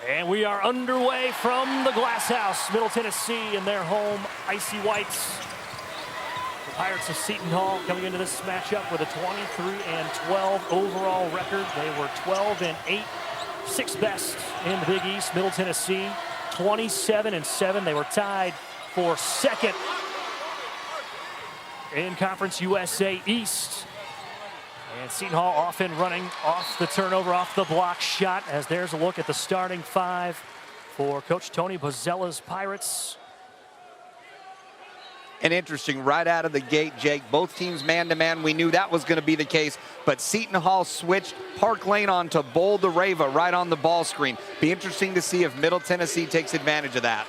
And we are underway from the Glass House, Middle Tennessee, in their home icy whites. The Pirates of Seton Hall coming into this matchup with a 23-12 overall record. They were 12-8, sixth best in the Big East. Middle Tennessee 27-7. They were tied for second in Conference USA East. And Seton Hall often running off the turnover, off the block shot, as there's a look at the starting five for Coach Tony Bozzella's Pirates. And interesting, right out of the gate, Jake, both teams man-to-man. We knew that was going to be the case, but Seton Hall switched Park Lane on to Boldareva right on the ball screen. Be interesting to see if Middle Tennessee takes advantage of that.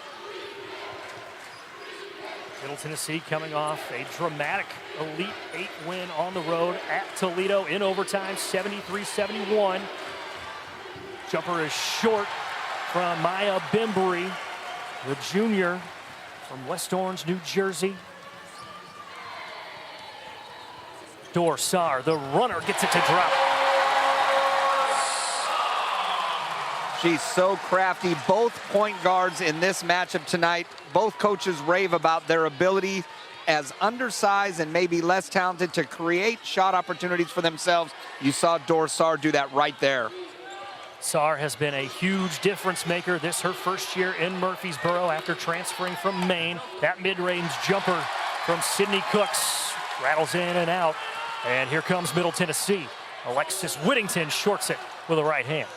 Middle Tennessee coming off a dramatic Elite Eight win on the road at Toledo in overtime, 73-71. Jumper is short from Maya Bembry, the junior from West Orange, New Jersey. Dorsar, the runner, gets it to drop. She's so crafty. Both point guards in this matchup tonight, both coaches rave about their ability as undersized and maybe less talented to create shot opportunities for themselves. You saw Dorsar do that right there. Sar has been a huge difference maker. This her first year in Murfreesboro after transferring from Maine. That mid-range jumper from Sydney Cooks rattles in and out. And here comes Middle Tennessee. Alexis Whittington shorts it with a right hand.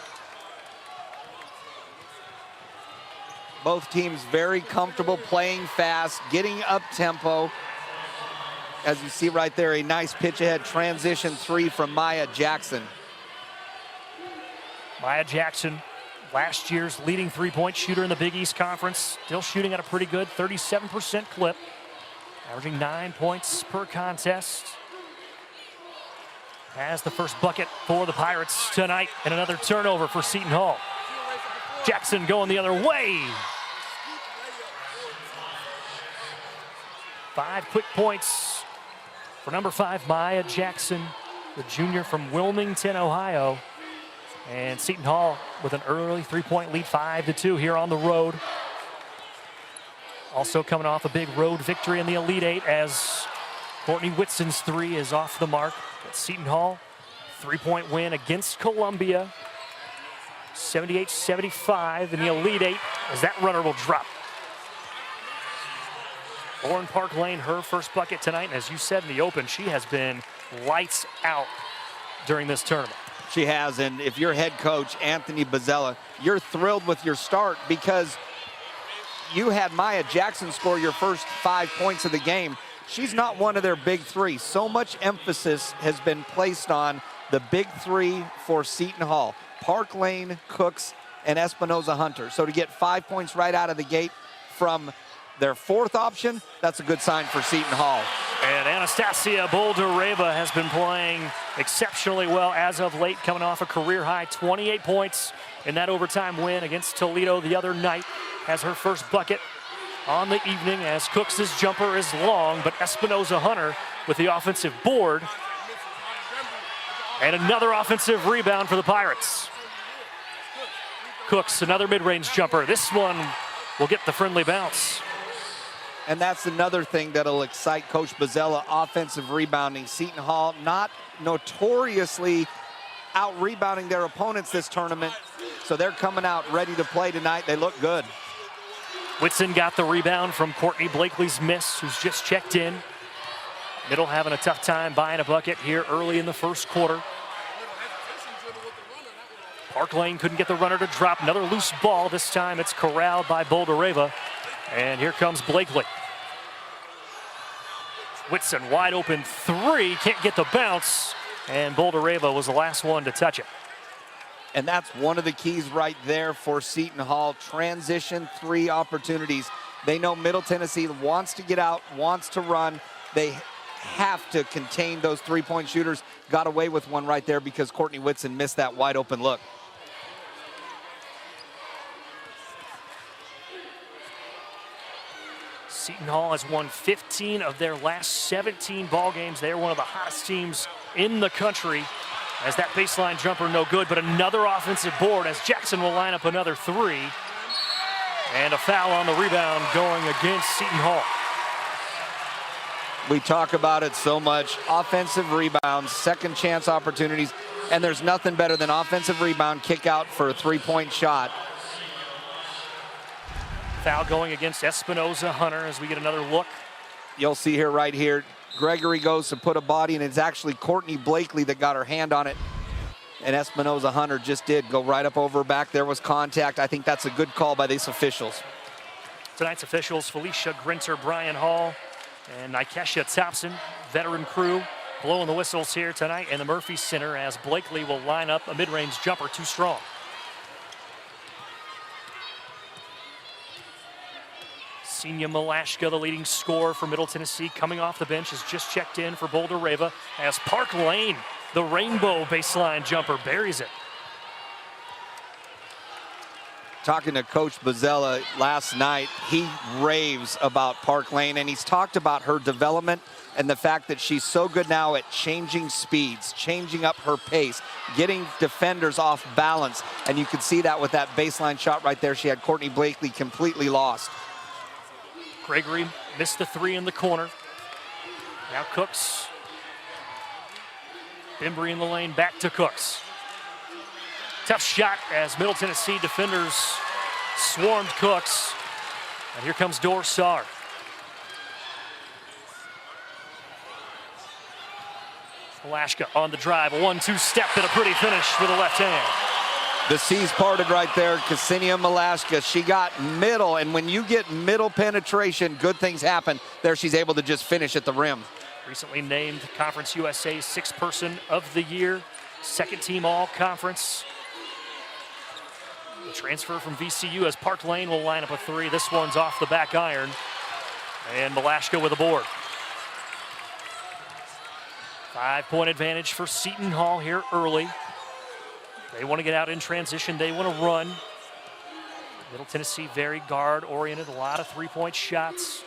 Both teams very comfortable playing fast, getting up tempo. As you see right there, a nice pitch ahead transition three from Maya Jackson. Maya Jackson, last year's leading three-point shooter in the Big East Conference, still shooting at a pretty good 37% clip, averaging 9 points per contest. Has the first bucket for the Pirates tonight, and another turnover for Seton Hall. Jackson going the other way. 5 quick points for number 5, Maya Jackson, the junior from Wilmington, Ohio. And Seton Hall with an early three-point lead, 5-2 here on the road. Also coming off a big road victory in the Elite Eight as Courtney Whitson's three is off the mark. But Seton Hall, three-point win against Columbia. 78-75 in the Elite Eight as that runner will drop. Lauren Park Lane, her first bucket tonight. And as you said in the open, she has been lights out during this tournament. She has, and if you're head coach Anthony Bozzella, you're thrilled with your start because you had Maya Jackson score your first 5 points of the game. She's not one of their big three. So much emphasis has been placed on the big three for Seton Hall. Park Lane, Cooks, and Espinoza Hunter. So to get 5 points right out of the gate from their fourth option, that's a good sign for Seton Hall. And Anastasia Boldareva has been playing exceptionally well as of late, coming off a career-high 28 points in that overtime win against Toledo the other night. Has her first bucket on the evening as Cooks' jumper is long, but Espinoza Hunter with the offensive board. And another offensive rebound for the Pirates. Cooks, another mid-range jumper. This one will get the friendly bounce. And that's another thing that'll excite Coach Bozzella, offensive rebounding. Seton Hall not notoriously out-rebounding their opponents this tournament, so they're coming out ready to play tonight. They look good. Whitson got the rebound from Courtney Blakely's miss, who's just checked in. Middle having a tough time buying a bucket here early in the first quarter. Park Lane couldn't get the runner to drop. Another loose ball. This time it's corralled by Boldareva. And here comes Blakely. Whitson wide open three, can't get the bounce. And Boldareva was the last one to touch it. And that's one of the keys right there for Seton Hall. Transition three opportunities. They know Middle Tennessee wants to get out, wants to run. They have to contain those three-point shooters. Got away with one right there because Courtney Whitson missed that wide open look. Seton Hall has won 15 of their last 17 ball games. They're one of the hottest teams in the country. As that baseline jumper no good, but another offensive board as Jackson will line up another three. And a foul on the rebound going against Seton Hall. We talk about it so much. Offensive rebounds, second chance opportunities, and there's nothing better than offensive rebound, kick out for a three-point shot. Foul going against Espinoza Hunter as we get another look. You'll see here, right here, Gregory goes to put a body, and it's actually Courtney Blakely that got her hand on it. And Espinoza Hunter just did go right up over her back. There was contact. I think that's a good call by these officials. Tonight's officials, Felicia Grinter, Brian Hall, and Nikesha Thompson, veteran crew, blowing the whistles here tonight in the Murphy Center as Blakely will line up a mid-range jumper too strong. Senior Malashka, the leading scorer for Middle Tennessee, coming off the bench, has just checked in for Boulder Rava as Park Lane, the rainbow baseline jumper, buries it. Talking to Coach Bozzella last night, he raves about Park Lane, and he's talked about her development and the fact that she's so good now at changing speeds, changing up her pace, getting defenders off balance, and you can see that with that baseline shot right there. She had Courtney Blakely completely lost. Gregory missed the three in the corner. Now Cooks. Bembry in the lane, back to Cooks. Tough shot as Middle Tennessee defenders swarmed Cooks. And here comes Dorsar. Malashka on the drive, a 1-2 step and a pretty finish with a left hand. The C's parted right there. Ksenia Malashka, she got middle, and when you get middle penetration, good things happen. There she's able to just finish at the rim. Recently named Conference USA's sixth person of the year, second team all-conference. The transfer from VCU as Park Lane will line up a three. This one's off the back iron, and Malashka with a board. 5-point advantage for Seton Hall here early. They want to get out in transition. They want to run. Middle Tennessee very guard-oriented. A lot of three-point shots.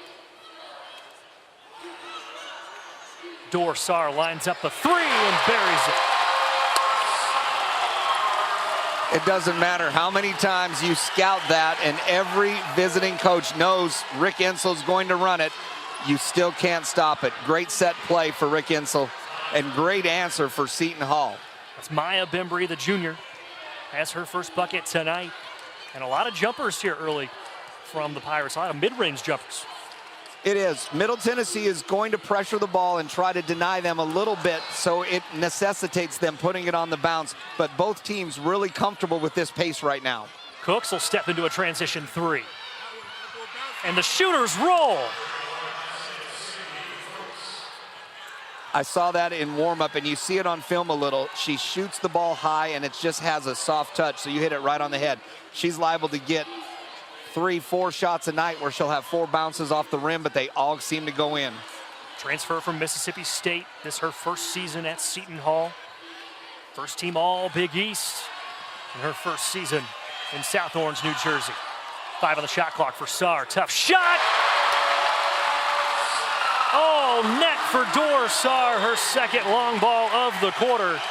Dorsar lines up a three and buries it. It doesn't matter how many times you scout that, and every visiting coach knows Rick Insel's going to run it. You still can't stop it. Great set play for Rick Insel, and great answer for Seton Hall. That's Maya Bembry, the junior, has her first bucket tonight. And a lot of jumpers here early from the Pirates, a lot of mid-range jumpers. It is. Middle Tennessee is going to pressure the ball and try to deny them a little bit, so it necessitates them putting it on the bounce. But both teams really comfortable with this pace right now. Cooks will step into a transition three. And the shooters roll. I saw that in warm-up, and you see it on film a little. She shoots the ball high, and it just has a soft touch, so you hit it right on the head. She's liable to get 3-4 shots a night where she'll have 4 bounces off the rim, but they all seem to go in. Transfer from Mississippi State. This is her first season at Seton Hall. First team all Big East in her first season in South Orange, New Jersey. 5 on the shot clock for Sarr. Tough shot. Oh, net for Dorsar, her second long ball of the quarter.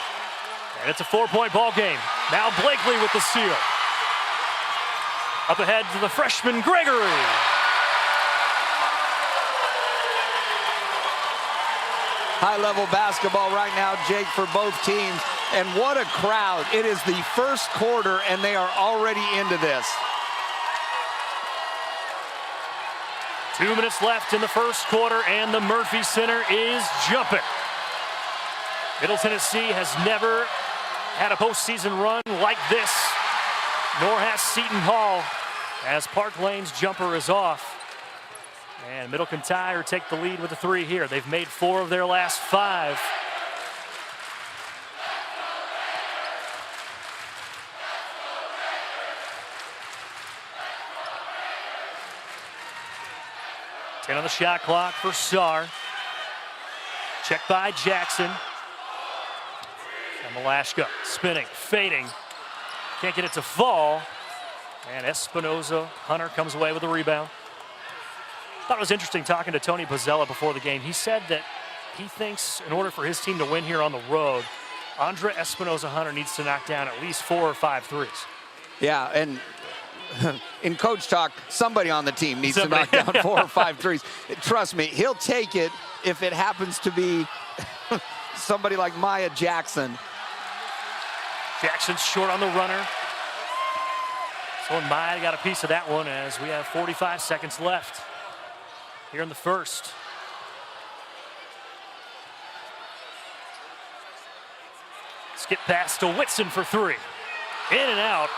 And it's a 4-point ball game. Now Blakely with the steal. Up ahead to the freshman Gregory. High-level basketball right now, Jake, for both teams. And what a crowd. It is the first quarter, and they are already into this. 2 minutes left in the first quarter, and the Murphy Center is jumping. Middle Tennessee has never had a postseason run like this, nor has Seton Hall, as Park Lane's jumper is off. And Middle Kintyre take the lead with a three here. They've made 4 of their last 5. On the shot clock for Sarr. Checked by Jackson. And Malashka spinning, fading. Can't get it to fall. And Espinoza Hunter comes away with a rebound. Thought it was interesting talking to Tony Bozzella before the game. He said that he thinks in order for his team to win here on the road, Andra Espinoza-Hunter needs to knock down at least 4 or 5 threes. Yeah, and in coach talk, somebody on the team needs to knock down 4 or 5 threes. Trust me, he'll take it if it happens to be somebody like Maya Jackson. Jackson's short on the runner. So Maya got a piece of that one as we have 45 seconds left here in the first. Skip pass to Whitson for 3. In and out.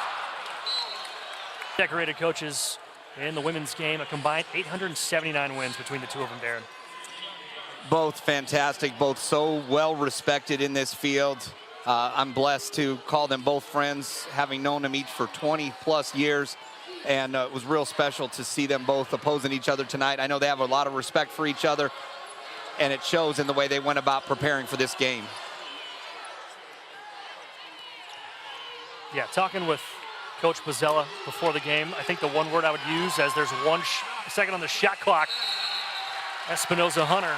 Decorated coaches in the women's game, a combined 879 wins between the two of them, Darren. Both fantastic, both so well respected in this field. I'm blessed to call them both friends, having known them each for 20 plus years. And it was real special to see them both opposing each other tonight. I know they have a lot of respect for each other, and it shows in the way they went about preparing for this game. Yeah, talking with Coach Bozzella before the game, I think the one word I would use, as there's 1 second on the shot clock, Espinoza-Hunter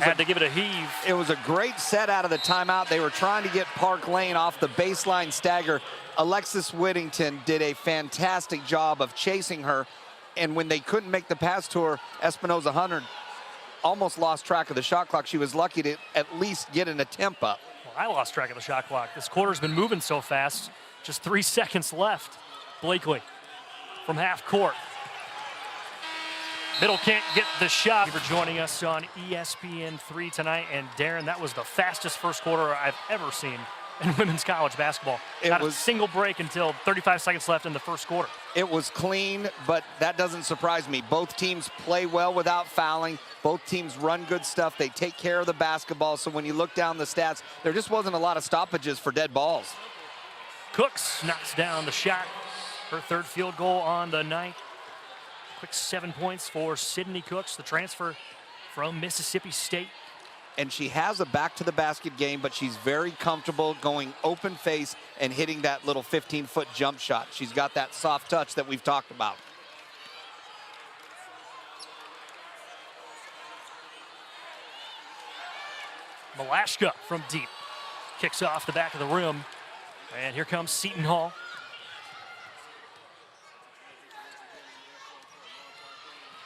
had to give it a heave. It was a great set out of the timeout. They were trying to get Park Lane off the baseline stagger. Alexis Whittington did a fantastic job of chasing her, and when they couldn't make the pass to her, Espinoza-Hunter almost lost track of the shot clock. She was lucky to at least get an attempt up. Well, I lost track of the shot clock. This quarter's been moving so fast. Just 3 seconds left. Blakely from half court. Middle can't get the shot. Thank you for joining us on ESPN3 tonight. And Darren, that was the fastest first quarter I've ever seen in women's college basketball. Not a single break until 35 seconds left in the first quarter. It was clean, but that doesn't surprise me. Both teams play well without fouling. Both teams run good stuff. They take care of the basketball. So when you look down the stats, there just wasn't a lot of stoppages for dead balls. Cooks knocks down the shot. Her 3rd field goal on the night. Quick 7 points for Sydney Cooks, the transfer from Mississippi State. And she has a back-to-the-basket game, but she's very comfortable going open face and hitting that little 15-foot jump shot. She's got that soft touch that we've talked about. Malashka from deep. Kicks off the back of the rim. And here comes Seton Hall.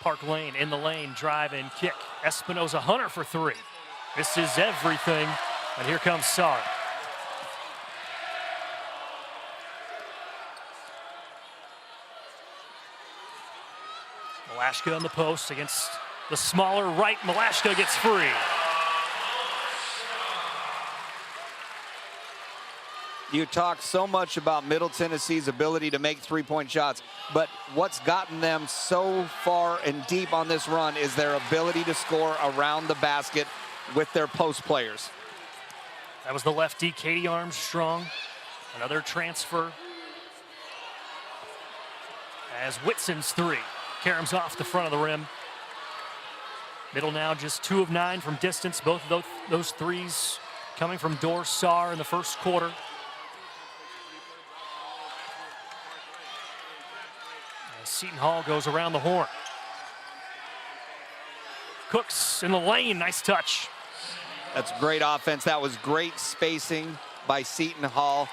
Park Lane in the lane, drive and kick. Espinoza-Hunter for 3. This is everything. And here comes Sarr. Malashka on the post against the smaller right. Malashka gets free. You talk so much about Middle Tennessee's ability to make three-point shots, but what's gotten them so far and deep on this run is their ability to score around the basket with their post players. That was the lefty, Katie Armstrong. Another transfer. As Whitson's 3 caroms off the front of the rim. Middle now just 2 of 9 from distance. Both of those threes coming from Dor Sarr in the first quarter. Seton Hall goes around the horn. Cooks in the lane, nice touch. That's great offense. That was great spacing by Seton Hall.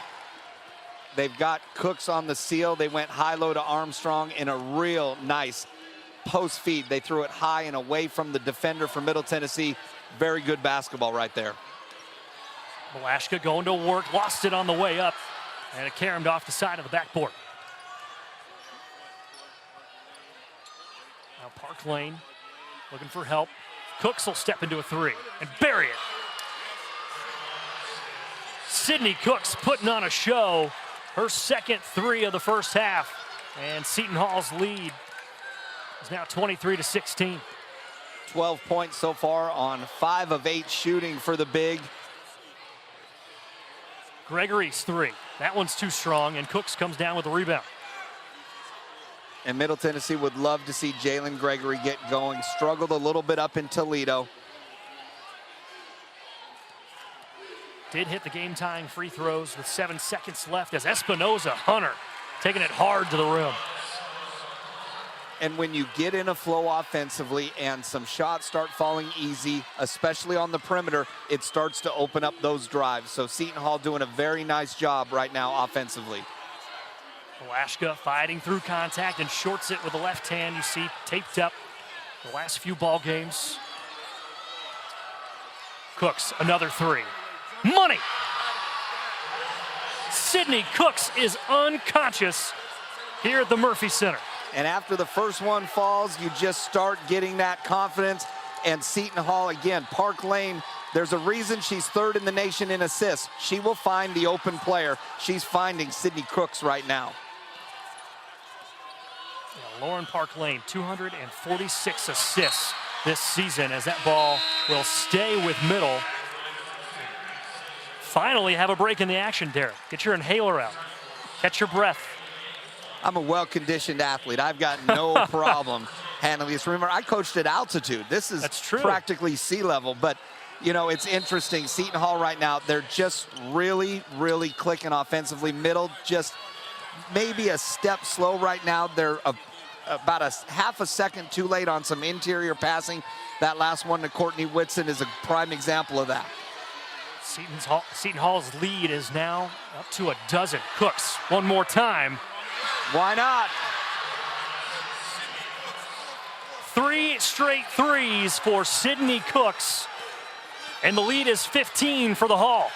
They've got Cooks on the seal. They went high-low to Armstrong in a real nice post feed. They threw it high and away from the defender for Middle Tennessee. Very good basketball right there. Malashka going to work, lost it on the way up, and it caromed off the side of the backboard. Now Park Lane looking for help. Cooks will step into a 3 and bury it. Sydney Cooks putting on a show. Her second 3 of the first half. And Seton Hall's lead is now 23-16. 12 points so far on 5 of 8 shooting for the big. Gregory's 3. That one's too strong, and Cooks comes down with the rebound. And Middle Tennessee would love to see Jalen Gregory get going. Struggled a little bit up in Toledo. Did hit the game-tying free throws with 7 seconds left as Espinoza-Hunter taking it hard to the rim. And when you get in a flow offensively and some shots start falling easy, especially on the perimeter, it starts to open up those drives. So Seton Hall doing a very nice job right now offensively. Lashka fighting through contact and shorts it with the left hand. You see taped up the last few ball games. Cooks, another three. Money! Sydney Cooks is unconscious here at the Murphy Center. And after the first one falls, you just start getting that confidence. And Seton Hall, again, Park Lane, there's a reason she's third in the nation in assists. She will find the open player. She's finding Sydney Cooks right now. Yeah, Lauren Park Lane, 246 assists this season, as that ball will stay with middle. Finally have a break in the action, Derek. Get your inhaler out. Catch your breath. I'm a well-conditioned athlete. I've got no problem handling this. Remember, I coached at altitude. This is practically sea level, but you know, it's interesting. Seton Hall right now, they're just really, really clicking offensively. Middle just maybe a step slow right now. They're about a half a second too late on some interior passing. That last one to Courtney Whitson is a prime example of that. Seton Hall's lead is now up to a dozen. Cooks, one more time. Why not? 3 straight threes for Sydney Cooks. And the lead is 15 for the Hall.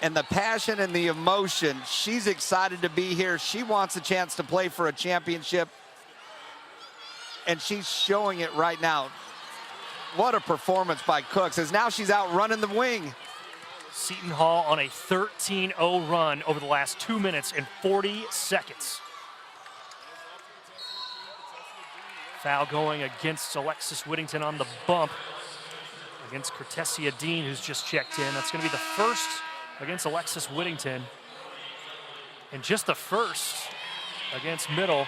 And the passion and the emotion, she's excited to be here. She wants a chance to play for a championship. And she's showing it right now. What a performance by Cooks, as now she's out running the wing. Seton Hall on a 13-0 run over the last 2 minutes and 40 seconds. Foul going against Alexis Whittington on the bump against Cortesia Dean, who's just checked in. That's going to be the first against Alexis Whittington, and just the first against Middle.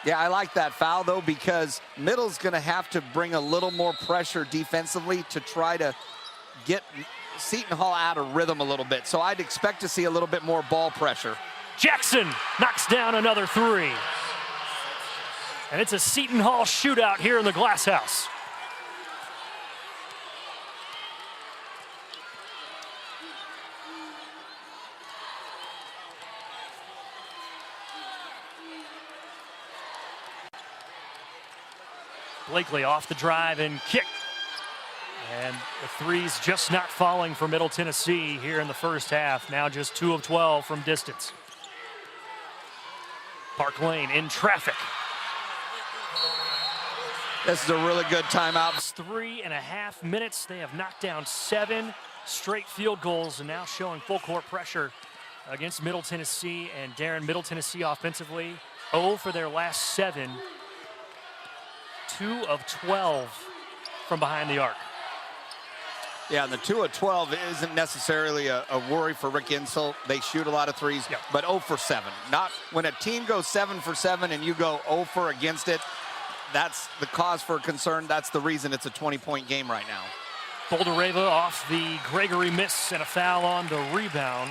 Yeah, I like that foul, though, because Middle's going to have to bring a little more pressure defensively to try to get Seton Hall out of rhythm a little bit. So I'd expect to see a little bit more ball pressure. Jackson knocks down another three. And it's a Seton Hall shootout here in the Glass House. Blakely off the drive and kick. And the threes just not falling for Middle Tennessee here in the first half. Now just 2 of 12 from distance. Park Lane in traffic. This is a really good timeout. 3.5 minutes. They have knocked down 7 straight field goals and now showing full court pressure against Middle Tennessee. And Darren, Middle Tennessee offensively 0 for their last 7. 2 of 12 from behind the arc. Yeah, and the 2 of 12 isn't necessarily a worry for Rick Insel. They shoot a lot of threes, but 0 for 7. Not when a team goes 7 for 7 and you go 0 for against it, that's the cause for concern. That's the reason it's a 20-point game right now. Boldereva off the Gregory miss and a foul on the rebound.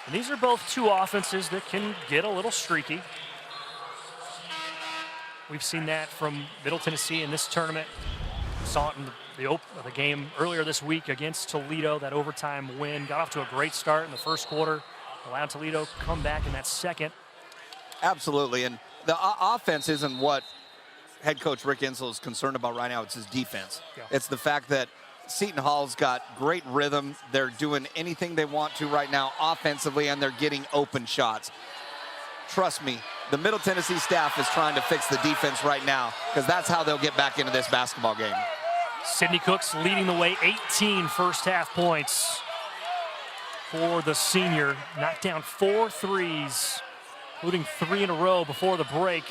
And these are both 2 offenses that can get a little streaky. We've seen that from Middle Tennessee in this tournament. Saw it in the game earlier this week against Toledo, that overtime win. Got off to a great start in the first quarter. Allowed Toledo to come back in that second. Absolutely, and the offense isn't what head coach Rick Insel is concerned about right now. It's his defense. Yeah. It's the fact that Seton Hall's got great rhythm. They're doing anything they want to right now offensively, and they're getting open shots. Trust me, the Middle Tennessee staff is trying to fix the defense right now, because that's how they'll get back into this basketball game. Sydney Cooks leading the way, 18 first half points for the senior. Knocked down 4 threes, including 3 in a row before the break.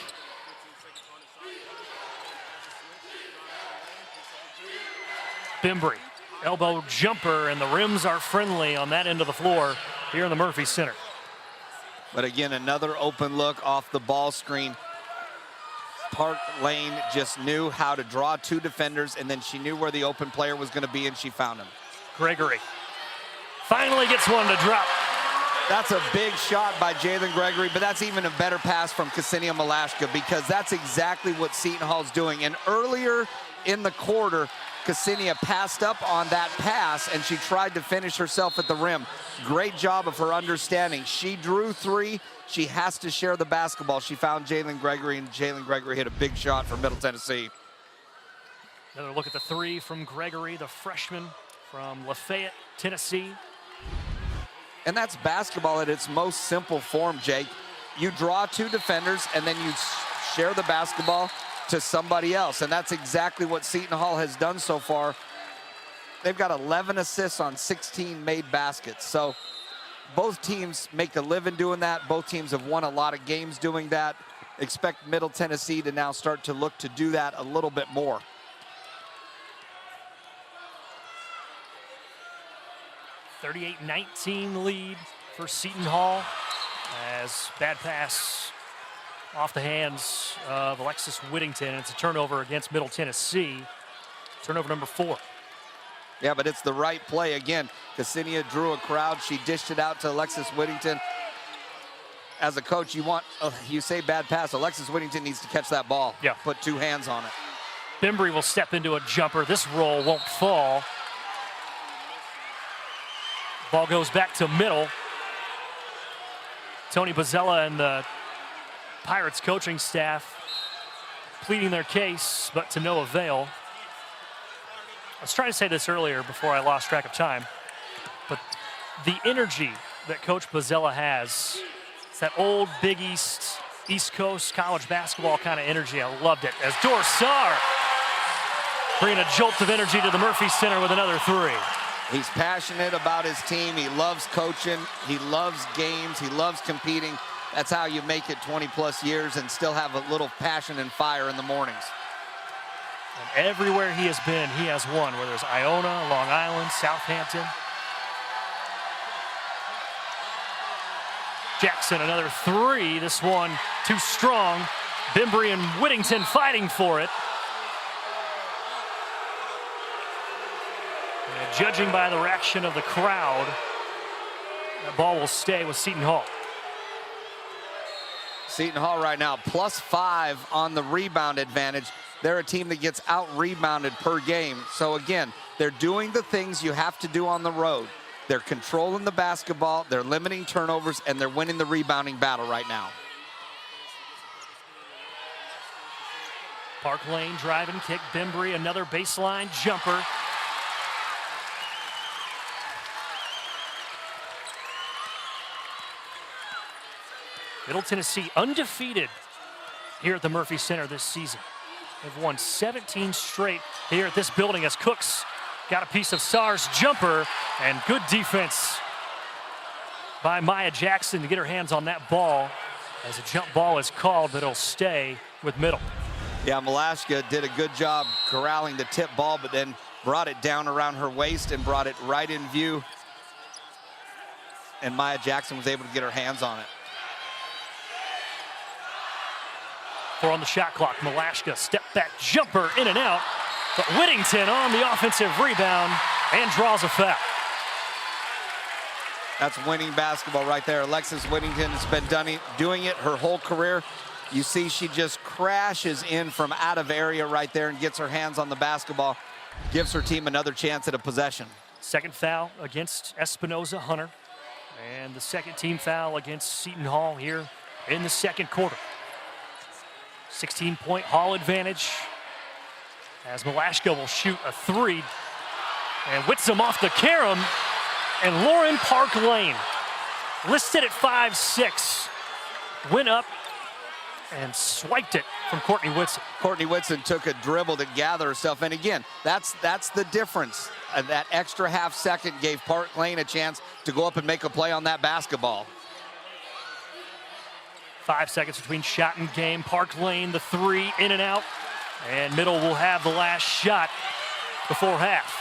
Bembry, elbow jumper, and the rims are friendly on that end of the floor here in the Murphy Center. But again, another open look off the ball screen. Park Lane just knew how to draw 2 defenders, and then she knew where the open player was going to be, and she found him. Gregory finally gets one to drop. That's a big shot by Jalen Gregory, but that's even a better pass from Ksenia Malashka, because that's exactly what Seton Hall's doing. And earlier in the quarter, Ksenia passed up on that pass, and she tried to finish herself at the rim. Great job of her understanding. She drew three. She has to share the basketball. She found Jalen Gregory, and Jalen Gregory hit a big shot for Middle Tennessee. Another look at the three from Gregory, the freshman from Lafayette, Tennessee. And that's basketball at its most simple form, Jake. You draw two defenders, and then you share the basketball to somebody else. And that's exactly what Seton Hall has done so far. They've got 11 assists on 16 made baskets. So both teams make a living doing that. Both teams have won a lot of games doing that. Expect Middle Tennessee to now start to look to do that a little bit more. 38-19 lead for Seton Hall, as bad pass off the hands of Alexis Whittington. It's a turnover against Middle Tennessee. Turnover number 4. Yeah, but it's the right play again. Ksenia drew a crowd. She dished it out to Alexis Whittington. As a coach, you say bad pass. Alexis Whittington needs to catch that ball. Yeah. Put two hands on it. Bembry will step into a jumper. This roll won't fall. Ball goes back to Middle. Tony Bozzella and the Pirates coaching staff pleading their case, but to no avail. I was trying to say this earlier before I lost track of time, but the energy that Coach Bozzella has, it's that old Big East, East Coast college basketball kind of energy. I loved it. As Dorsar bringing a jolt of energy to the Murphy Center with another three. He's passionate about his team. He loves coaching. He loves games. He loves competing. That's how you make it 20-plus years and still have a little passion and fire in the mornings. And everywhere he has been, he has won, whether it's Iona, Long Island, Southampton. Jackson, another three. This one too strong. Bembry and Whittington fighting for it. And judging by the reaction of the crowd, that ball will stay with Seton Hall. Seton Hall right now +5 on the rebound advantage. They're a team that gets out-rebounded per game. So again, they're doing the things you have to do on the road. They're controlling the basketball, they're limiting turnovers, and they're winning the rebounding battle right now. Park Lane driving kick. Bembry, another baseline jumper. Middle Tennessee undefeated here at the Murphy Center this season. They've won 17 straight here at this building as Cooks got a piece of Sarr's jumper, and good defense by Maya Jackson to get her hands on that ball as a jump ball is called, but it'll stay with Middle. Yeah, Malashka did a good job corralling the tip ball, but then brought it down around her waist and brought it right in view. And Maya Jackson was able to get her hands on it. 4 on the shot clock. Malashka step back jumper in and out, but Whittington on the offensive rebound and draws a foul. That's winning basketball right there. Alexis Whittington has been doing it her whole career. You see she just crashes in from out of area right there and gets her hands on the basketball, gives her team another chance at a possession. Second foul against Espinoza Hunter, and the second team foul against Seton Hall here in the second quarter. 16-point Hall advantage as Malashka will shoot a three and Whitsom off the carom, and Lauren Park Lane, listed at 5'6", went up and swiped it from Courtney Whitson. Courtney Whitson took a dribble to gather herself, and again, that's the difference. That extra half second gave Park Lane a chance to go up and make a play on that basketball. 5 seconds between shot and game. Park Lane, the three, in and out. And Middle will have the last shot before half.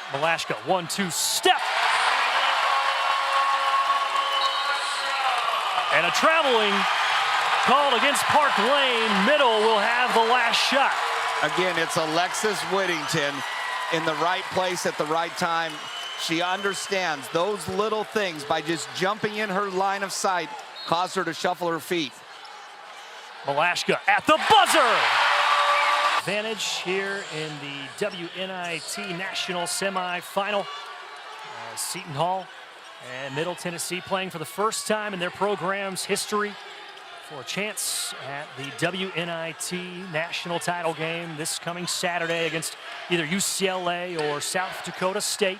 Malashka, 1-2 step. And a traveling called against Park Lane. Middle will have the last shot. Again, it's Alexis Whittington in the right place at the right time. She understands those little things by just jumping in her line of sight cause her to shuffle her feet. Malashka at the buzzer. Advantage here in the WNIT National Semifinal. Seton Hall and Middle Tennessee playing for the first time in their program's history for a chance at the WNIT national title game this coming Saturday against either UCLA or South Dakota State.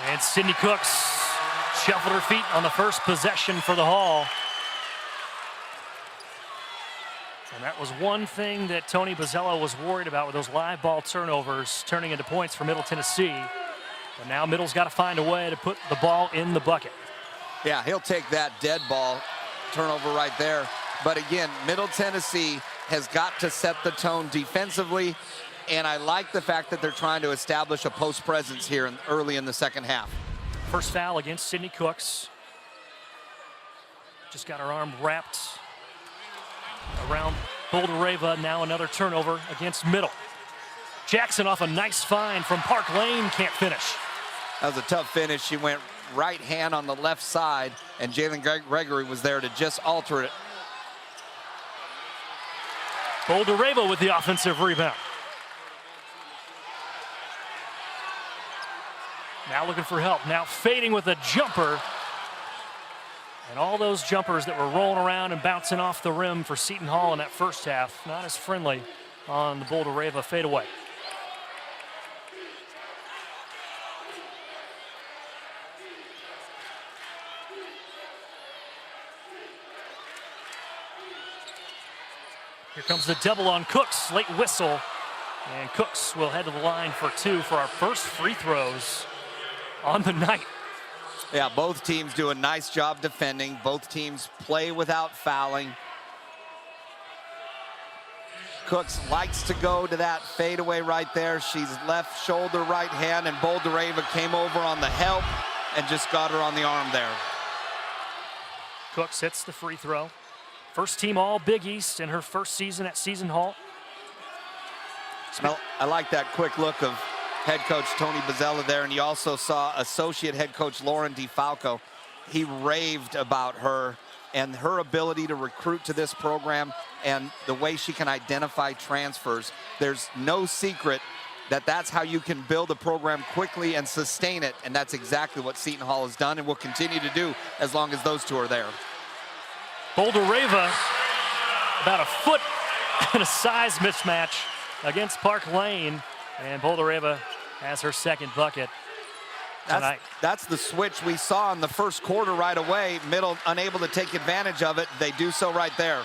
And Sydney Cooks shuffled her feet on the first possession for the Hall. And that was one thing that Tony Bozzella was worried about with those live ball turnovers turning into points for Middle Tennessee. But now Middle's got to find a way to put the ball in the bucket. Yeah, he'll take that dead ball turnover right there. But again, Middle Tennessee has got to set the tone defensively. And I like the fact that they're trying to establish a post presence here early in the second half. First foul against Sydney Cooks. Just got her arm wrapped around Boldereva. Now another turnover against Middle. Jackson off a nice find from Park Lane, can't finish. That was a tough finish. She went right hand on the left side, and Jalen Gregory was there to just alter it. Boldereva with the offensive rebound. Now looking for help. Now fading with a jumper. And all those jumpers that were rolling around and bouncing off the rim for Seton Hall in that first half, not as friendly on the Boldereva fadeaway. Here comes the double on Cooks, late whistle. And Cooks will head to the line for two for our first free throws on the night. Yeah, both teams do a nice job defending. Both teams play without fouling. Cooks likes to go to that fadeaway right there. She's left shoulder right hand, and Boldereva came over on the help and just got her on the arm there. Cooks hits the free throw. First team all Big East in her first season at Seton Hall. I like that quick look of head coach Tony Bozzella there, and you also saw associate head coach Lauren DeFalco. He raved about her and her ability to recruit to this program and the way she can identify transfers. There's no secret that that's how you can build a program quickly and sustain it, and that's exactly what Seton Hall has done and will continue to do as long as those two are there. Boldereva, about a foot and a size mismatch against Park Lane, and Boldereva has her second bucket tonight. That's the switch we saw in the first quarter right away. Middle unable to take advantage of it. They do so right there.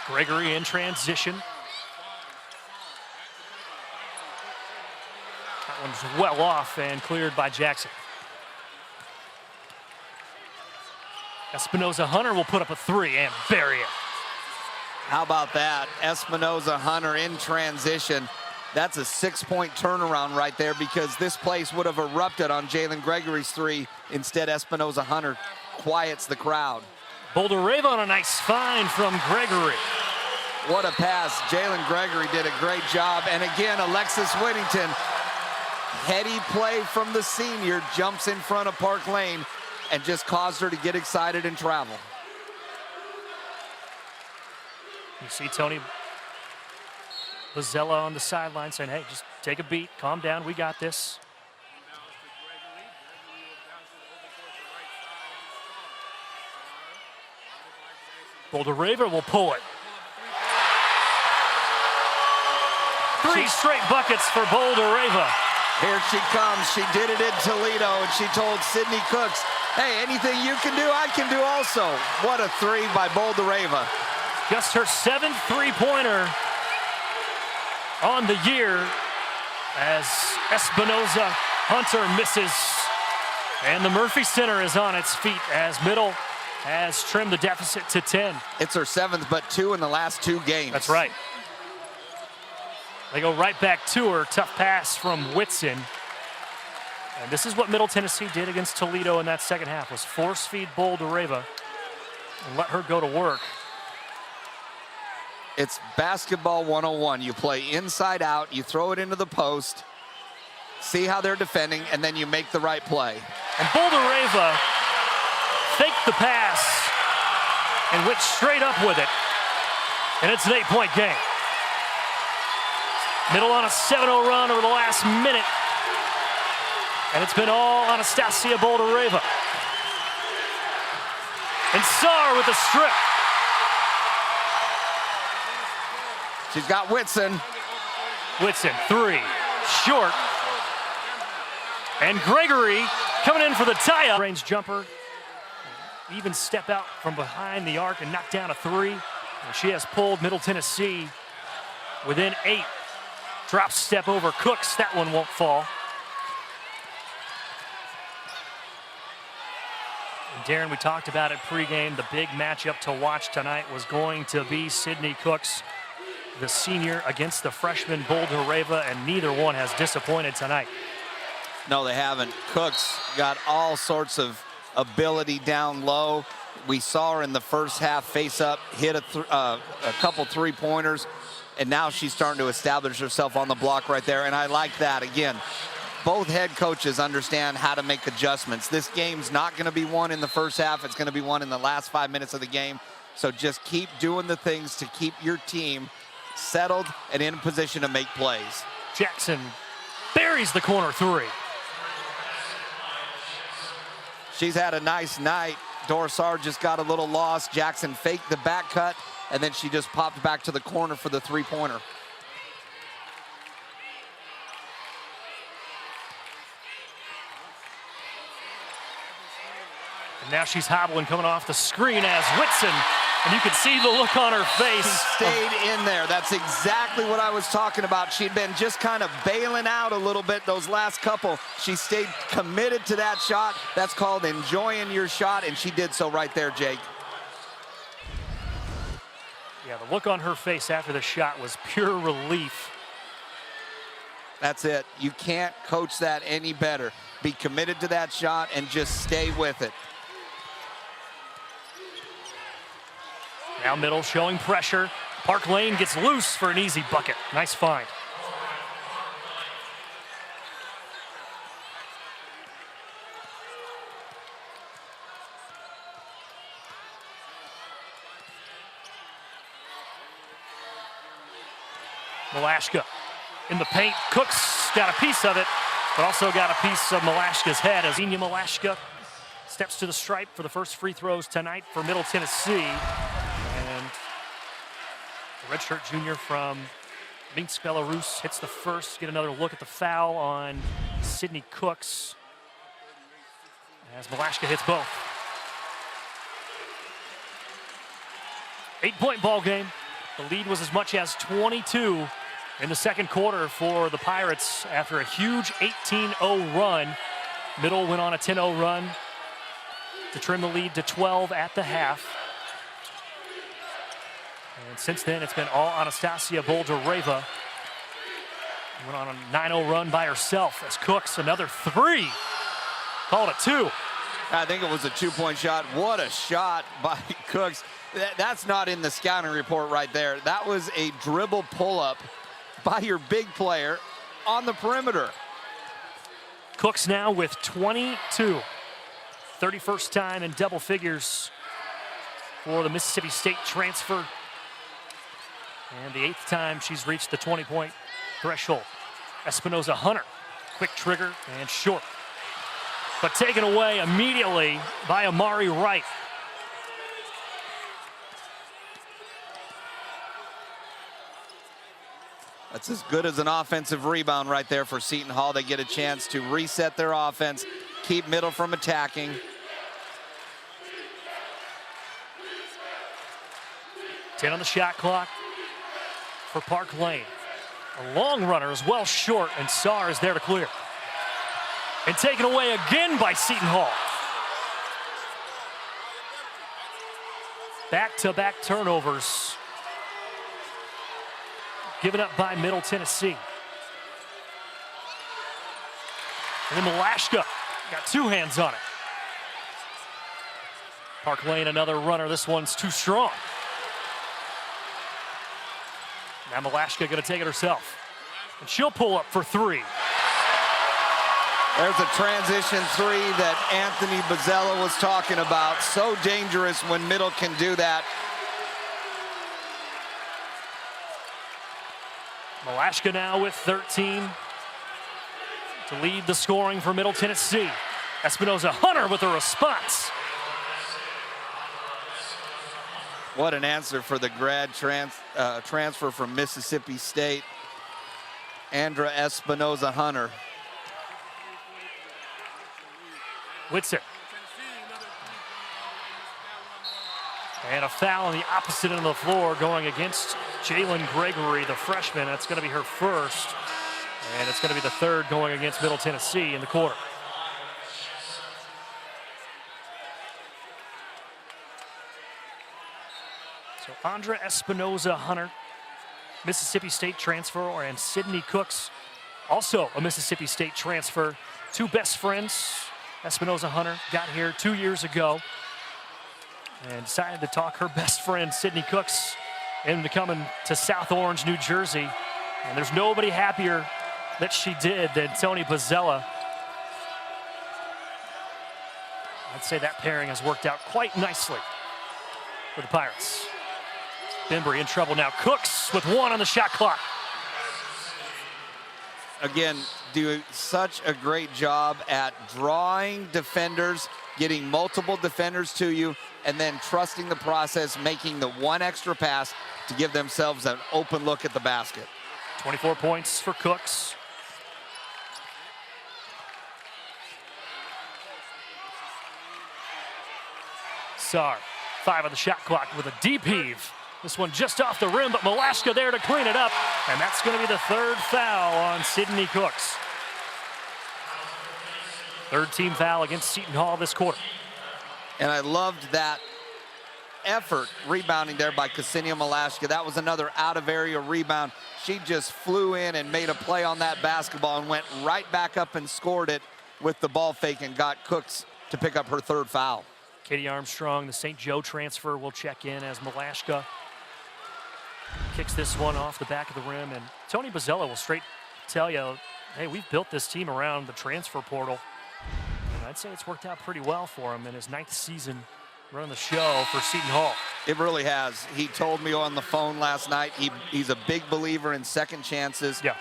Gregory in transition. That one's well off and cleared by Jackson. Espinoza Hunter will put up a three and bury it. How about that? Espinoza Hunter in transition. That's a 6-point turnaround right there, because this place would have erupted on Jalen Gregory's three. Instead, Espinoza Hunter quiets the crowd. Boldereva on a nice find from Gregory. What a pass. Jalen Gregory did a great job. And again, Alexis Whittington, heady play from the senior, jumps in front of Park Lane and just caused her to get excited and travel. You see Tony Bozzella on the sideline saying, hey, just take a beat, calm down, we got this. Boldereva will pull it. 3 straight buckets for Boldereva. Here she comes. She did it in Toledo, and she told Sydney Cooks, hey, anything you can do, I can do also. What a three by Boldereva. Just her 7th three-pointer on the year as Espinoza Hunter misses. And the Murphy Center is on its feet as Middle has trimmed the deficit to 10. It's her 7th, but 2 in the last 2 games. That's right. They go right back to her. Tough pass from Whitson. And this is what Middle Tennessee did against Toledo in that second half, was force feed Boldereva and let her go to work. It's basketball 101. You play inside out, you throw it into the post, see how they're defending, and then you make the right play. And Boulder-Reva faked the pass and went straight up with it. And it's an 8-point game. Middle on a 7-0 run over the last minute. And it's been all Anastasia Boulder-Reva. And Saar with the strip. She's got Whitson. Whitson, 3, short. And Gregory coming in for the tie-up. Range jumper. Even step out from behind the arc and knock down a 3. And she has pulled Middle Tennessee within 8. Drop step over Cooks. That one won't fall. And Darren, we talked about it pregame. The big matchup to watch tonight was going to be Sydney Cooks, the senior, against the freshman Boulder-Reva, and neither one has disappointed tonight. No, they haven't. Cooks got all sorts of ability down low. We saw her in the first half face up, hit a couple three-pointers, and now she's starting to establish herself on the block right there, and I like that. Again, both head coaches understand how to make adjustments. This game's not going to be won in the first half. It's going to be won in the last 5 minutes of the game. So just keep doing the things to keep your team settled and in position to make plays. Jackson buries the corner 3. She's had a nice night. Dorsar just got a little lost. Jackson faked the back cut, and then she just popped back to the corner for the three-pointer. And now she's hobbling coming off the screen as Whitson, and you can see the look on her face. She stayed in there. That's exactly what I was talking about. She'd been just kind of bailing out a little bit those last couple. She stayed committed to that shot. That's called enjoying your shot, and she did so right there, Jake. Yeah, the look on her face after the shot was pure relief. That's it. You can't coach that any better. Be committed to that shot and just stay with it. Now Middle showing pressure. Park Lane gets loose for an easy bucket. Nice find. Malashka in the paint. Cooks got a piece of it, but also got a piece of Malashka's head as Enya Malashka steps to the stripe for the first free throws tonight for Middle Tennessee. And the redshirt junior from Minsk, Belarus hits the first. Get another look at the foul on Sydney Cooks as Malashka hits both. 8-point ball game. The lead was as much as 22 in the second quarter for the Pirates after a huge 18-0 run. Middle went on a 10-0 run to trim the lead to 12 at the half. And since then, it's been all Anastasia Boulder-Reva. Went on a 9-0 run by herself as Cooks, another 3. Called it 2. I think it was a 2-point shot. What a shot by Cooks. That's not in the scouting report right there. That was a dribble pull-up by your big player on the perimeter. Cooks now with 22. 31st time in double figures for the Mississippi State transfer. And the 8th time she's reached the 20-point threshold. Espinoza Hunter, quick trigger and short. But taken away immediately by Amari Wright. That's as good as an offensive rebound right there for Seton Hall. They get a chance to reset their offense, keep Middle from attacking. Ten on the shot clock for Park Lane. A long runner is well short, and Saar is there to clear. And taken away again by Seton Hall. Back-to-back turnovers given up by Middle Tennessee. And then Malashka got 2 hands on it. Park Lane, another runner. This one's too strong. Now Malashka going to take it herself. And she'll pull up for three. There's a transition three that Anthony Bozzella was talking about. So dangerous when Middle can do that. Malashka now with 13 to lead the scoring for Middle Tennessee. Espinoza Hunter with a response. What an answer for the grad transfer from Mississippi State, Andra Espinoza Hunter. Witzer. And a foul on the opposite end of the floor going against Jalen Gregory, the freshman. That's going to be her first. And it's going to be the third going against Middle Tennessee in the quarter. So Andra Espinoza Hunter, Mississippi State transfer, and Sydney Cooks, also a Mississippi State transfer. Two best friends. Espinoza Hunter got here 2 years ago and decided to talk her best friend, Sydney Cooks, into coming to South Orange, New Jersey. And there's nobody happier that she did than Tony Bozzella. I'd say that pairing has worked out quite nicely for the Pirates. Bembry in trouble now. Cooks with one on the shot clock. Again, do such a great job at drawing defenders, getting multiple defenders to you, and then trusting the process, making the one extra pass to give themselves an open look at the basket. 24 points for Cooks. Sarr, 5 on the shot clock with a deep heave. This one just off the rim, but Malashka there to clean it up. And that's going to be the third foul on Sydney Cooks. Third team foul against Seton Hall this quarter. And I loved that effort rebounding there by Ksenia Malashka. That was another out-of-area rebound. She just flew in and made a play on that basketball and went right back up and scored it with the ball fake and got Cooks to pick up her third foul. Katie Armstrong, the St. Joe transfer, will check in as Malashka kicks this one off the back of the rim. And Tony Bozzella will straight tell you, hey, we've built this team around the transfer portal. And I'd say it's worked out pretty well for him in his 9th season running the show for Seton Hall. It really has. He told me on the phone last night, he's a big believer in second chances. Yeah.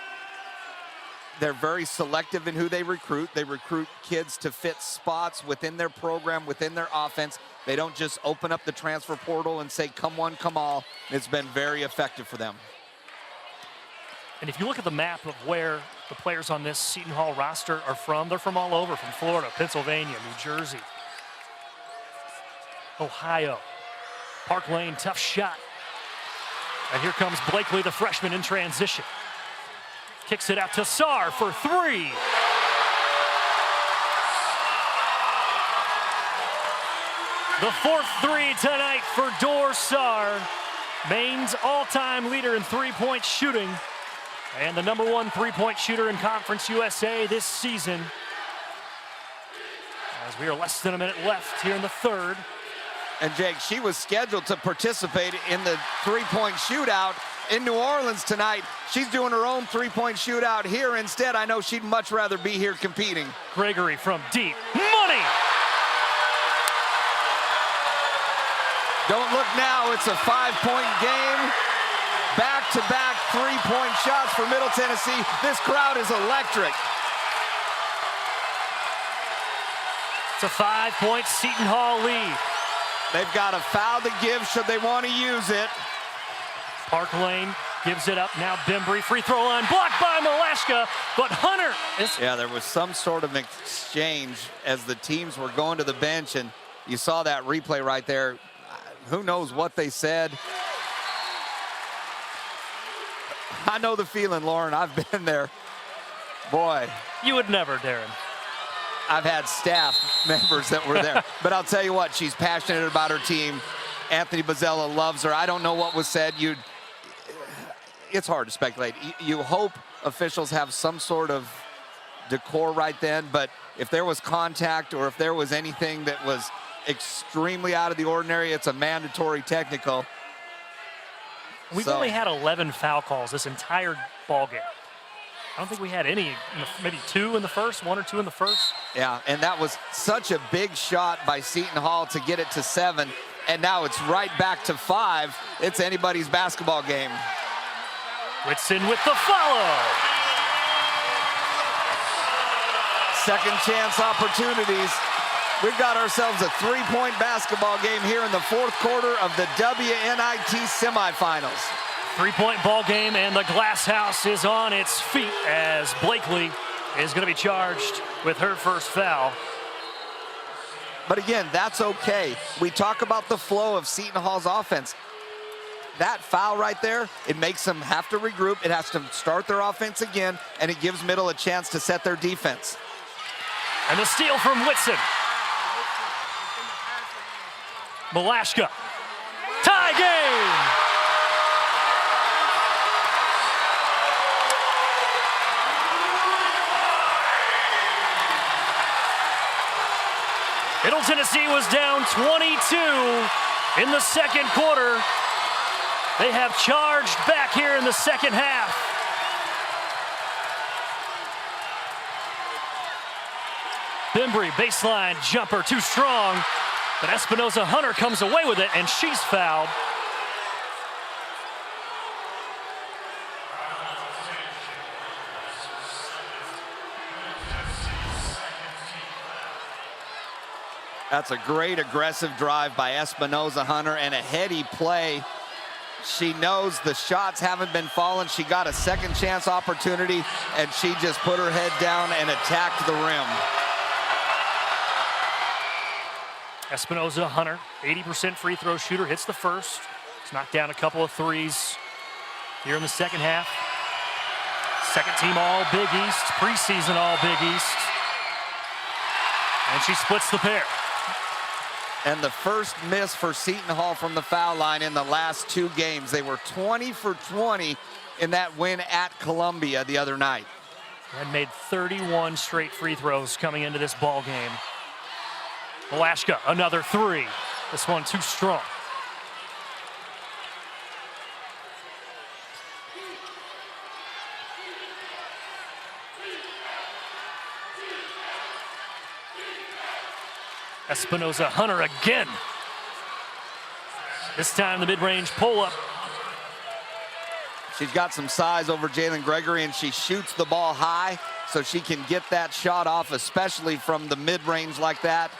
They're very selective in who they recruit. They recruit kids to fit spots within their program, within their offense. They don't just open up the transfer portal and say, come one, come all. It's been very effective for them. And if you look at the map of where the players on this Seton Hall roster are from, they're from all over, from Florida, Pennsylvania, New Jersey, Ohio. Park Lane, tough shot. And here comes Blakely, the freshman, in transition. Kicks it out to Sarr for three. The fourth three tonight for Dor Sarr. Maine's all-time leader in three-point shooting and the #1 three-point shooter in Conference USA this season. As we are less than a minute left here in the third. And Jake, she was scheduled to participate in the three-point shootout in New Orleans tonight. She's doing her own three-point shootout here instead. I know she'd much rather be here competing. Gregory from deep. Money! Don't look now, it's a 5-point game. Back-to-back three-point shots for Middle Tennessee. This crowd is electric. It's a 5-point Seton Hall lead. They've got a foul to give should they want to use it. Park Lane gives it up. Now Bembry, free throw line, blocked by Malashka, but Hunter is... Yeah, there was some sort of exchange as the teams were going to the bench, and you saw that replay right there. Who knows what they said. I know the feeling, Lauren. I've been there. Boy. You would never, Darren. I've had staff members that were there. But I'll tell you what, she's passionate about her team. Anthony Bozzella loves her. I don't know what was said. It's hard to speculate. You hope officials have some sort of decor right then, but if there was contact or if there was anything that was extremely out of the ordinary, it's a mandatory technical. We've only had 11 foul calls this entire ball game. I don't think we had any, maybe 2 in the first, 1 or 2 in the first. Yeah, and that was such a big shot by Seton Hall to get it to 7, and now it's right back to 5. It's anybody's basketball game. Whitson with the follow. Second chance opportunities. We've got ourselves a 3-point basketball game here in the 4th quarter of the WNIT semifinals. 3-point ball game, and the Glass House is on its feet as Blakely is going to be charged with her first foul. But again, that's okay. We talk about the flow of Seton Hall's offense. That foul right there, it makes them have to regroup. It has to start their offense again, and it gives Middle a chance to set their defense. And the steal from Whitson. Malashka. Tie game! Middle Tennessee was down 22 in the second quarter. They have charged back here in the second half. Bembry, baseline jumper, too strong, but Espinoza Hunter comes away with it, and she's fouled. That's a great aggressive drive by Espinoza Hunter and a heady play. She knows the shots haven't been falling. She got a second chance opportunity, and she just put her head down and attacked the rim. Espinoza Hunter, 80% free throw shooter, hits the first. She's knocked down a couple of threes here in the second half. Second team All Big East, preseason All Big East. And she splits the pair. And the first miss for Seton Hall from the foul line in the last 2 games. They were 20 for 20 in that win at Columbia the other night. And made 31 straight free throws coming into this ball game. Malashka, another 3. This one too strong. Espinoza Hunter again. This time the mid-range pull-up. She's got some size over Jalen Gregory, and she shoots the ball high so she can get that shot off, especially from the mid-range like that.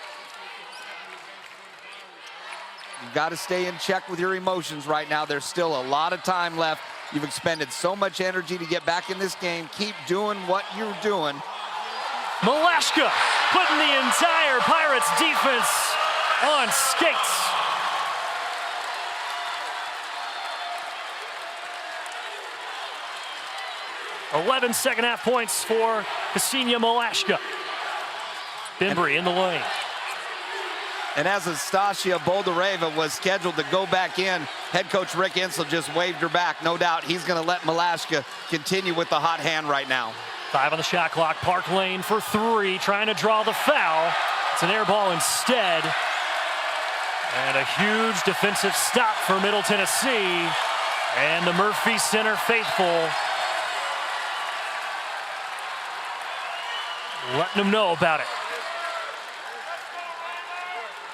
You've got to stay in check with your emotions right now. There's still a lot of time left. You've expended so much energy to get back in this game. Keep doing what you're doing. Malashka putting the entire Pirates defense on skates. "11 second half points for Ksenia Malashka. Bembry in the lane. And as Anastasia Boldareva was scheduled to go back in, head coach Rick Insel just waved her back. No doubt he's going to let Malashka continue with the hot hand right now. 5 on the shot clock. Park Lane for 3, trying to draw the foul. It's an air ball instead. And a huge defensive stop for Middle Tennessee. And the Murphy Center faithful letting them know about it.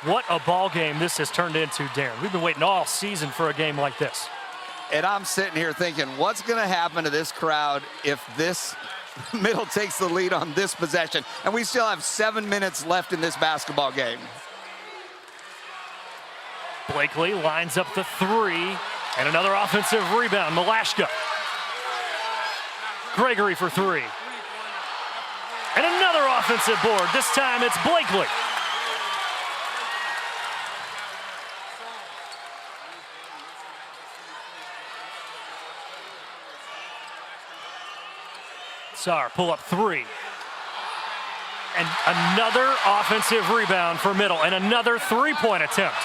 What a ball game this has turned into, Darren. We've been waiting all season for a game like this. And I'm sitting here thinking, what's going to happen to this crowd if this Middle takes the lead on this possession? And we still have 7 minutes left in this basketball game. Blakely lines up the 3, and another offensive rebound. Malashka. Gregory for 3. And another offensive board. This time it's Blakely. Sarr, pull up 3. And another offensive rebound for Middle, and another 3-point attempt.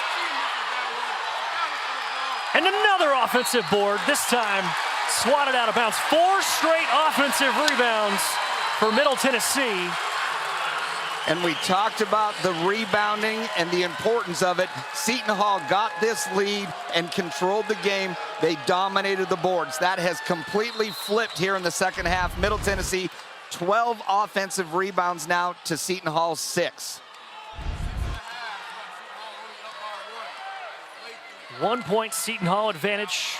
And another offensive board, this time swatted out of bounds. 4 straight offensive rebounds for Middle Tennessee. And we talked about the rebounding and the importance of it. Seton Hall got this lead and controlled the game. They dominated the boards. That has completely flipped here in the second half. Middle Tennessee, 12 offensive rebounds now to Seton Hall's 6. 1 point Seton Hall advantage.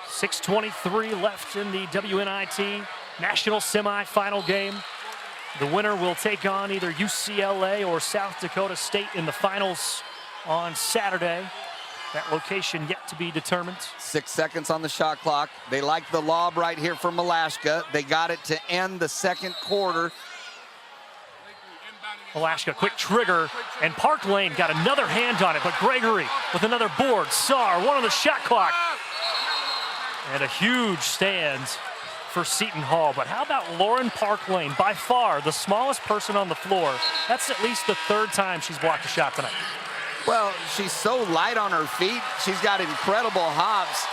6:23 left in the WNIT national semifinal game. The winner will take on either UCLA or South Dakota State in the finals on Saturday. That location yet to be determined. 6 seconds on the shot clock. They like the lob right here from Malashka. They got it to end the second quarter. Malashka, quick trigger, and Park Lane got another hand on it, but Gregory with another board. Saar, one on the shot clock. And a huge stand for Seton Hall. But how about Lauren Park Lane, by far the smallest person on the floor? That's at least the third time she's blocked a shot tonight. Well, she's so light on her feet. She's got incredible hops,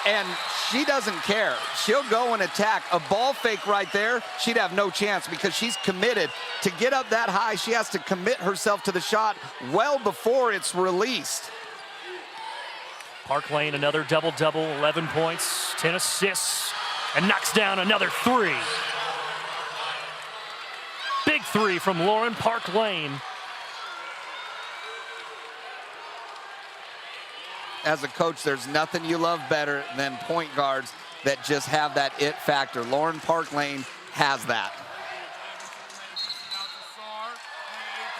and she doesn't care. She'll go and attack. A ball fake right there, she'd have no chance because she's committed. To get up that high, she has to commit herself to the shot well before it's released. Park Lane, another double-double, 11 points, 10 assists, and knocks down another three. Big three from Lauren Park Lane. As a coach, there's nothing you love better than point guards that just have that it factor. Lauren Park Lane has that.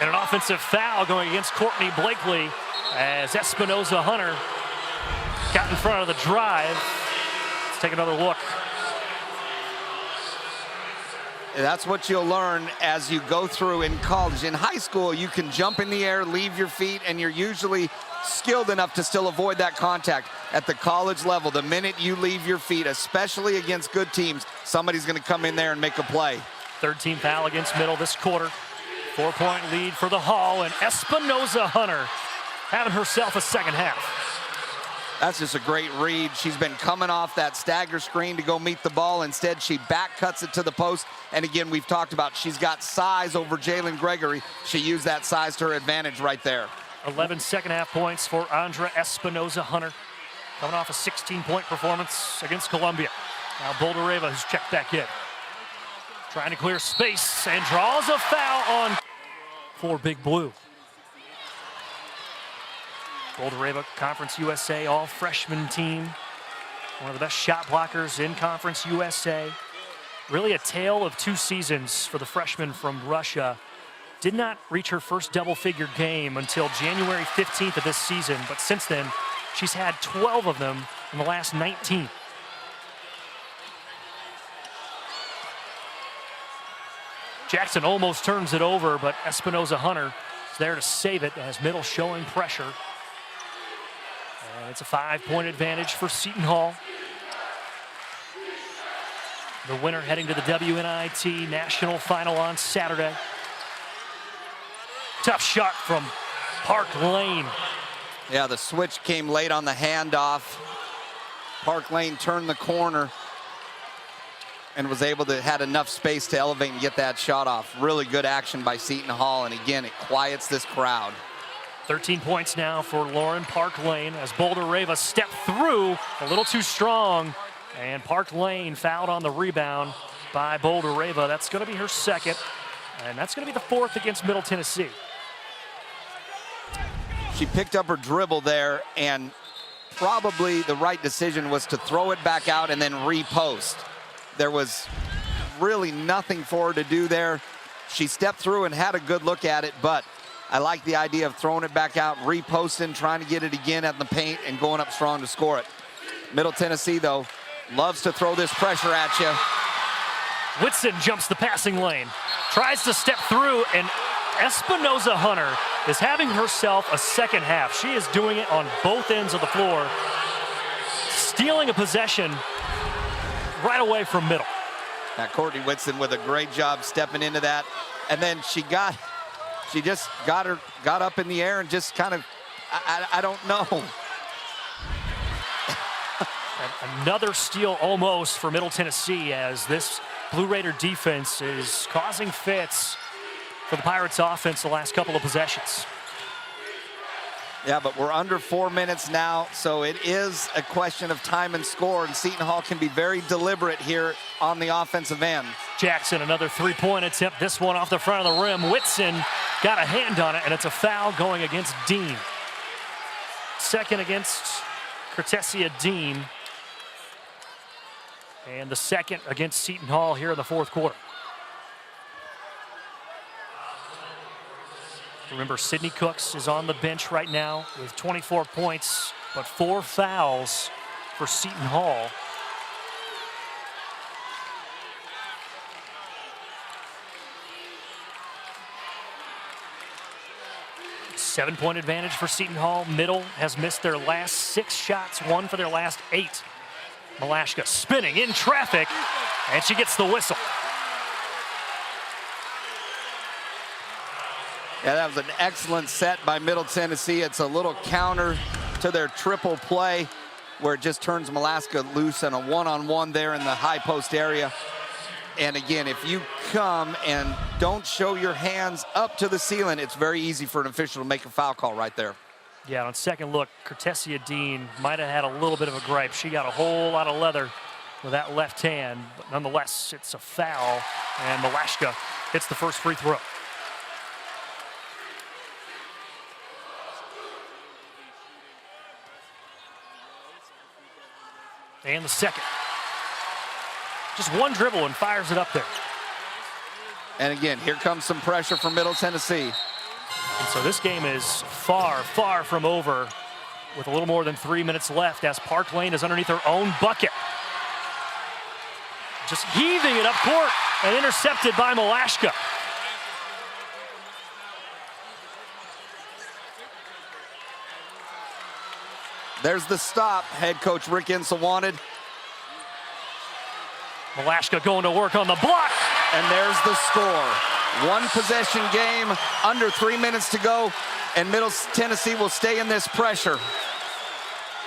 And an offensive foul going against Courtney Blakely as Espinoza Hunter got in front of the drive. Let's take another look. That's what you'll learn as you go through in college. In high school, you can jump in the air, leave your feet, and you're usually skilled enough to still avoid that contact. At the college level, the minute you leave your feet, especially against good teams, somebody's going to come in there and make a play. Third team foul against Middle this quarter. 4-point lead for the Hall, and Espinoza Hunter having herself a second half. That's just a great read. She's been coming off that stagger screen to go meet the ball. Instead, she back cuts it to the post. And again, we've talked about she's got size over Jalen Gregory. She used that size to her advantage right there. 11 second half points for Andra Espinoza Hunter, coming off a 16-point performance against Columbia. Now Boldareva, who's checked back in, trying to clear space and draws a foul on for Big Blue. Boldareva, Conference USA all-freshman team. One of the best shot blockers in Conference USA. Really a tale of two seasons for the freshman from Russia. Did not reach her first double-figure game until January 15th of this season, but since then, she's had 12 of them in the last 19. Jackson almost turns it over, but Espinoza Hunter is there to save it as Middle showing pressure. And it's a 5-point advantage for Seton Hall. The winner heading to the WNIT National Final on Saturday. Tough shot from Park Lane. Yeah, the switch came late on the handoff. Park Lane turned the corner and was able to, had enough space to elevate and get that shot off. Really good action by Seton Hall, and again, it quiets this crowd. 13 points now for Lauren Park Lane as Boldareva stepped through a little too strong, and Park Lane fouled on the rebound by Boldareva. That's going to be her second, and that's going to be the fourth against Middle Tennessee. She picked up her dribble there, and probably the right decision was to throw it back out and then repost. There was really nothing for her to do there. She stepped through and had a good look at it, but I like the idea of throwing it back out, reposting, trying to get it again at the paint and going up strong to score it. Middle Tennessee, though, loves to throw this pressure at you. Whitson jumps the passing lane, tries to step through, and Espinoza Hunter is having herself a second half. She is doing it on both ends of the floor, stealing a possession right away from Middle. Now Courtney Whitson with a great job stepping into that, and then she just got up in the air and just kind of, I don't know. And another steal almost for Middle Tennessee as this Blue Raider defense is causing fits for the Pirates offense the last couple of possessions. Yeah, but we're under 4 minutes now, so it is a question of time and score, and Seton Hall can be very deliberate here on the offensive end. Jackson, another three-point attempt, this one off the front of the rim. Whitson got a hand on it, and it's a foul going against Dean. Second against Cortesia Dean, and the second against Seton Hall here in the fourth quarter. Remember, Sydney Cooks is on the bench right now with 24 points, but 4 fouls for Seton Hall. Seven-point advantage for Seton Hall. Middle has missed their last 6 shots, 1 for their last 8. Malashka spinning in traffic, and she gets the whistle. Yeah, that was an excellent set by Middle Tennessee. It's a little counter to their triple play where it just turns Malashka loose and a one-on-one there in the high post area. And again, if you come and don't show your hands up to the ceiling, it's very easy for an official to make a foul call right there. Yeah, on second look, Cortesia Dean might have had a little bit of a gripe. She got a whole lot of leather with that left hand, but nonetheless, it's a foul, and Malashka hits the first free throw. And the second. Just one dribble and fires it up there. And again, here comes some pressure from Middle Tennessee. And so this game is far, far from over with a little more than 3 minutes left as Park Lane is underneath her own bucket. Just heaving it up court and intercepted by Malashka. There's the stop head coach Rick Insel wanted. Malashka going to work on the block. And there's the score. One possession game, under 3 minutes to go, and Middle Tennessee will stay in this pressure.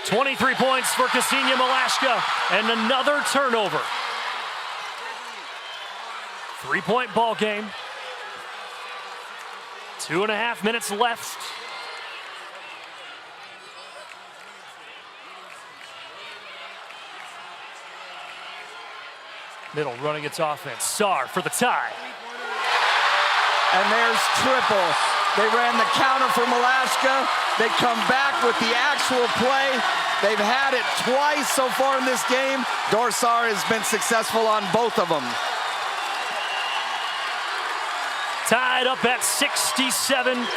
23 points for Ksenia Malashka and another turnover. 3-point ball game. 2.5 minutes left. Middle running its offense. Saar for the tie. And there's triple. They ran the counter for Malashka. They come back with the actual play. They've had it twice so far in this game. Dorsar has been successful on both of them. Tied up at 67.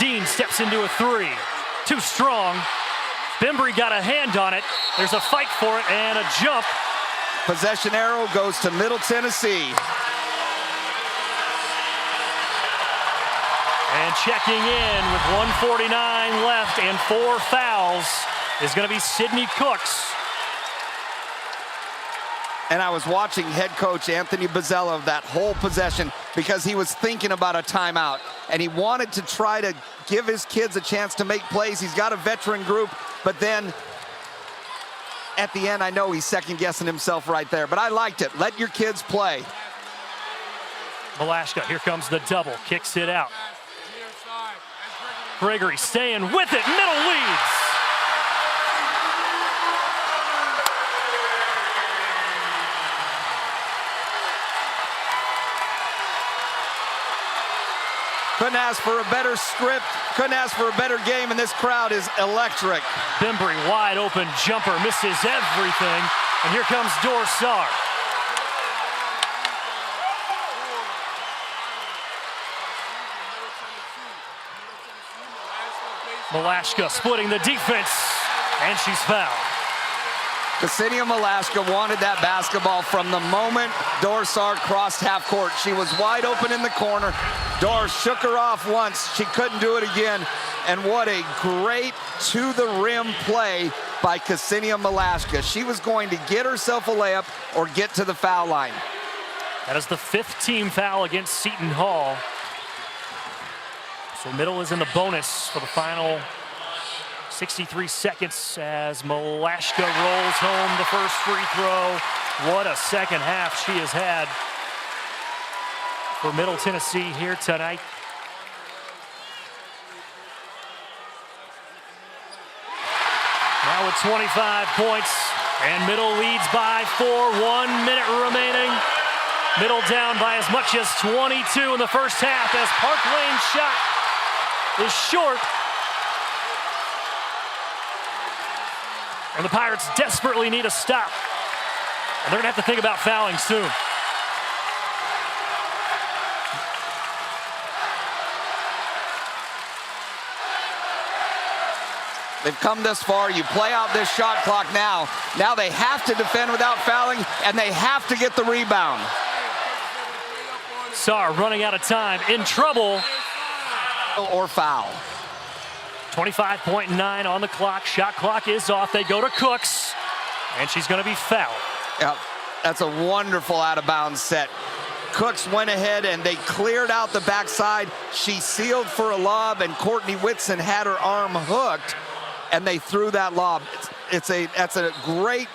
Dean steps into a 3. Too strong. Bembry got a hand on it. There's a fight for it and a jump. Possession arrow goes to Middle Tennessee. And checking in with 1:49 left and 4 fouls is going to be Sydney Cooks. And I was watching head coach Anthony Bozzella that whole possession because he was thinking about a timeout. And he wanted to try to give his kids a chance to make plays. He's got a veteran group, but then at the end, I know he's second-guessing himself right there. But I liked it. Let your kids play. Malashka, here comes the double. Kicks it out. Gregory staying with it. Middle leads. Couldn't ask for a better script, couldn't ask for a better game, and this crowd is electric. Bembry, wide open jumper, misses everything. And here comes Dorsar. Malashka splitting the defense, and she's fouled. Ksenia Malashka wanted that basketball from the moment Dorsar crossed half court. She was wide open in the corner. Dor shook her off once. She couldn't do it again. And what a great to-the-rim play by Ksenia Malashka. She was going to get herself a layup or get to the foul line. That is the 5th team foul against Seton Hall. So Middle is in the bonus for the final 63 seconds as Malashka rolls home the first free throw. What a second half she has had. for Middle Tennessee here tonight. Now with 25 points, and Middle leads by 4, 1 minute remaining. Middle down by as much as 22 in the first half as Park Lane's shot is short. And the Pirates desperately need a stop. And they're gonna have to think about fouling soon. They've come this far. You play out this shot clock now. Now they have to defend without fouling, and they have to get the rebound. Sarr running out of time, in trouble. Or foul. 25.9 on the clock. Shot clock is off. They go to Cooks, and she's going to be fouled. Yep, that's a wonderful out-of-bounds set. Cooks went ahead and they cleared out the backside. She sealed for a lob, and Courtney Whitson had her arm hooked, and they threw that lob. That's a great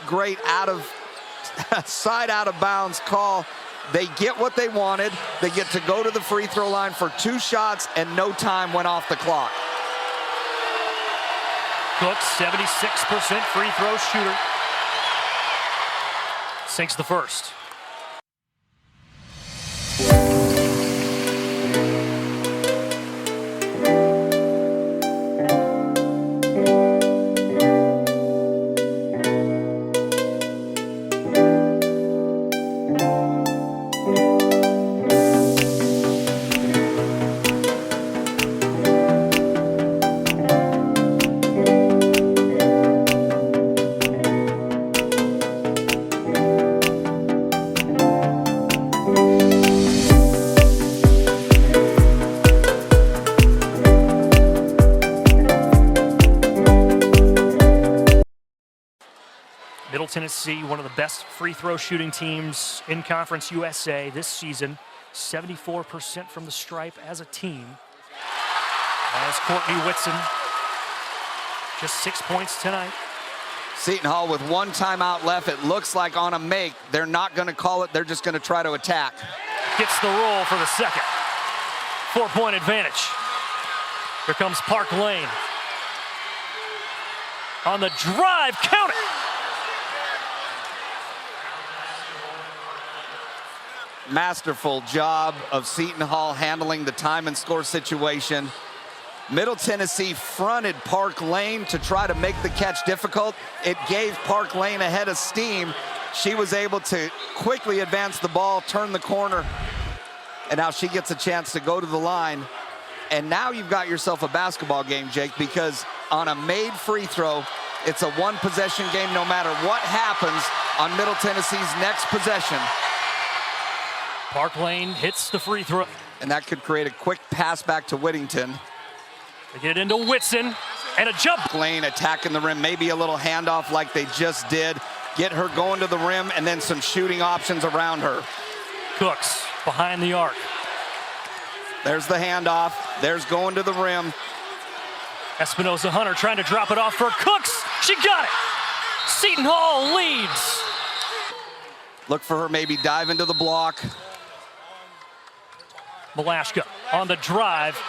side out-of-bounds call. They get what they wanted. They get to go to the free throw line for 2 shots, and no time went off the clock. Cooks, 76% free throw shooter. Sinks the first. Middle Tennessee, one of the best free throw shooting teams in Conference USA this season. 74% from the stripe as a team. As Courtney Whitson, just 6 points tonight. Seton Hall with 1 timeout left. It looks like on a make. They're not going to call it. They're just going to try to attack. Gets the roll for the second. 4-point advantage. Here comes Park Lane. On the drive, count it. Masterful job of Seton Hall handling the time and score situation. Middle Tennessee fronted Park Lane to try to make the catch difficult. It gave Park Lane a head of steam. She was able to quickly advance the ball, turn the corner, and now she gets a chance to go to the line. And now you've got yourself a basketball game, Jake, because on a made free throw, it's a 1-possession game no matter what happens on Middle Tennessee's next possession. Park Lane hits the free throw. And that could create a quick pass back to Whittington. They get it into Whitson, and a jump. Lane attacking the rim, maybe a little handoff like they just did. Get her going to the rim, and then some shooting options around her. Cooks behind the arc. There's the handoff. There's going to the rim. Espinosa Hunter trying to drop it off for Cooks. She got it. Seton Hall leads. Look for her maybe dive into the block. Malashka on the drive,